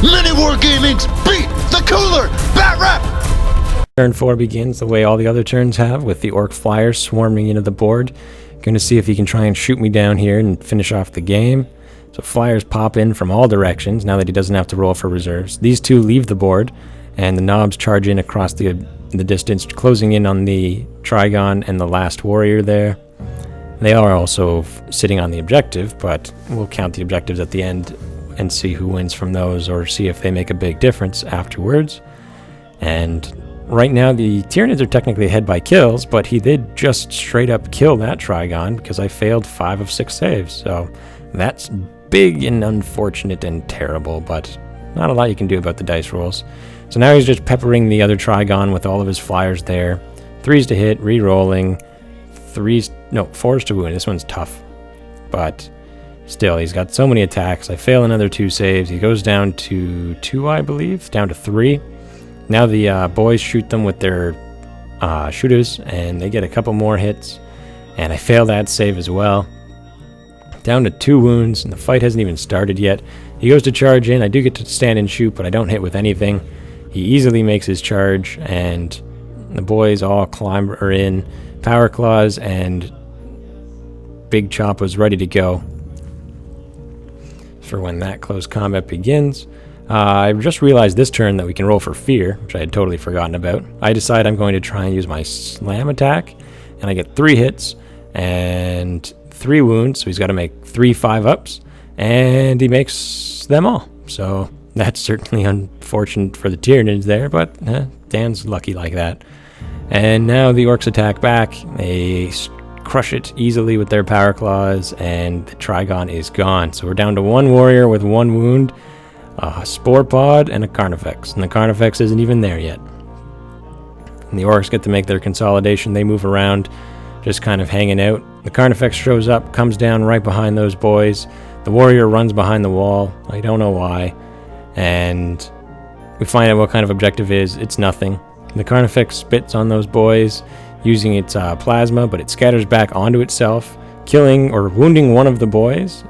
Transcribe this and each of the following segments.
MiniWarGaming's Beat the Cooler Bat Rep! Turn 4 begins the way all the other turns have, with the Orc Flyers swarming into the board. Going to see if he can try and shoot me down here and finish off the game. So Flyers pop in from all directions, now that he doesn't have to roll for reserves. These two leave the board, and the Knobs charge in across the distance, closing in on the Trigon and the last warrior there. They are also sitting on the objective, but we'll count the objectives at the end and see who wins from those, or see if they make a big difference afterwards. And right now the Tyranids are technically ahead by kills, but he did just straight up kill that Trigon because I failed 5 of 6 saves. So that's big and unfortunate and terrible, but not a lot you can do about the dice rolls. So now he's just peppering the other Trigon with all of his flyers there. 3s to hit, re-rolling. 4s to wound. This one's tough, but still, he's got so many attacks. I fail another 2 saves. He goes down to 2, I believe, down to 3. Now the boys shoot them with their shooters, and they get a couple more hits. And I fail that save as well. Down to 2 wounds, and the fight hasn't even started yet. He goes to charge in. I do get to stand and shoot, but I don't hit with anything. He easily makes his charge, and the boys all climber in. Power Claws and Big Chop was ready to go for when that close combat begins. I just realized this turn that we can roll for fear, which I had totally forgotten about. I decide I'm going to try and use my slam attack, and I get 3 hits and 3 wounds, so he's got to make 3 5-ups, and he makes them all. So that's certainly unfortunate for the Tyranids there, but Dan's lucky like that. And now the Orcs attack back. They crush it easily with their Power Claws, and the Trigon is gone. So we're down to 1 warrior with 1 wound, a Spore Pod, and a Carnifex. And the Carnifex isn't even there yet. And the Orcs get to make their consolidation. They move around, just kind of hanging out. The Carnifex shows up, comes down right behind those boys. The warrior runs behind the wall. I don't know why. And we find out what kind of objective is. It's nothing. The Carnifex spits on those boys using its plasma, but it scatters back onto itself, killing or wounding one of the boys.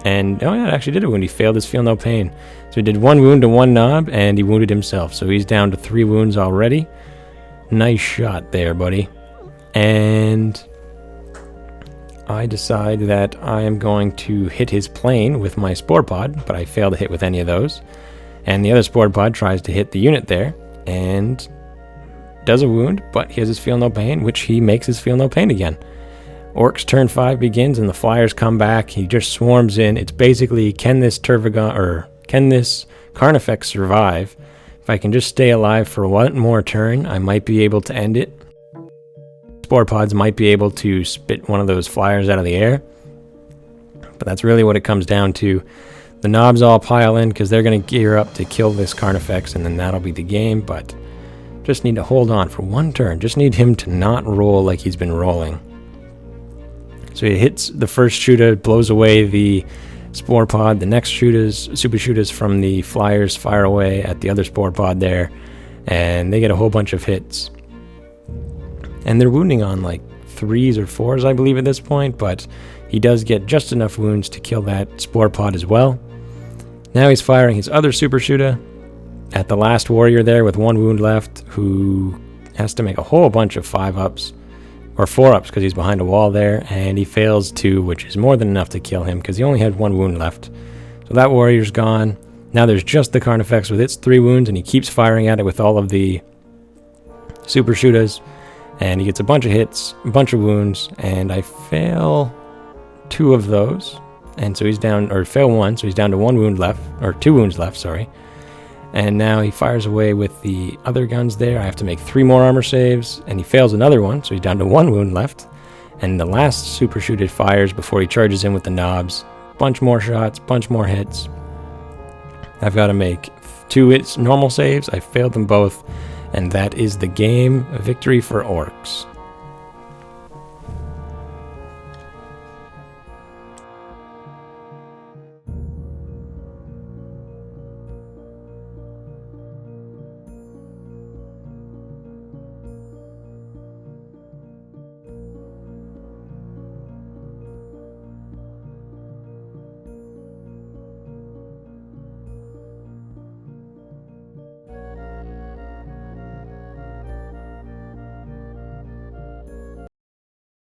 And, oh yeah, it actually did a wound. He failed his Feel No Pain. So he did 1 wound to 1 Knob, and he wounded himself. So he's down to 3 wounds already. Nice shot there, buddy. And I decide that I am going to hit his plane with my Spore Pod, but I fail to hit with any of those. And the other Spore Pod tries to hit the unit there, and does a wound, but he has his Feel No Pain, which he makes his Feel No Pain again. Orcs turn 5 begins, and the Flyers come back. He just swarms in. It's basically, can this Carnifex survive? If I can just stay alive for 1 more turn, I might be able to end it. Spore Pods might be able to spit one of those Flyers out of the air, but that's really what it comes down to. The Knobs all pile in because they're going to gear up to kill this Carnifex, and then that'll be the game, but just need to hold on for 1 turn. Just need him to not roll like he's been rolling. So he hits the first shooter, blows away the Spore Pod. The next super shooters from the Flyers fire away at the other Spore Pod there, and they get a whole bunch of hits. And they're wounding on like 3s or 4s, I believe, at this point, but he does get just enough wounds to kill that Spore Pod as well. Now he's firing his other super shooter at the last warrior there with 1 wound left, who has to make a whole bunch of 5-ups, or 4-ups because he's behind a wall there, and he fails 2, which is more than enough to kill him because he only had 1 wound left. So that warrior's gone. Now there's just the Carnifex with its 3 wounds, and he keeps firing at it with all of the super shooters, and he gets a bunch of hits, a bunch of wounds, and I fail 2 of those. And so he's down, or fail 1, so he's down to 1 wound left, or 2 wounds left, sorry. And now he fires away with the other guns there. I have to make 3 more armor saves, and he fails another one, so he's down to 1 wound left. And the last super shooter fires before he charges in with the Knobs. Bunch more shots, bunch more hits. I've got to make 2 normal saves. I failed them both, and that is the game. A victory for Orks.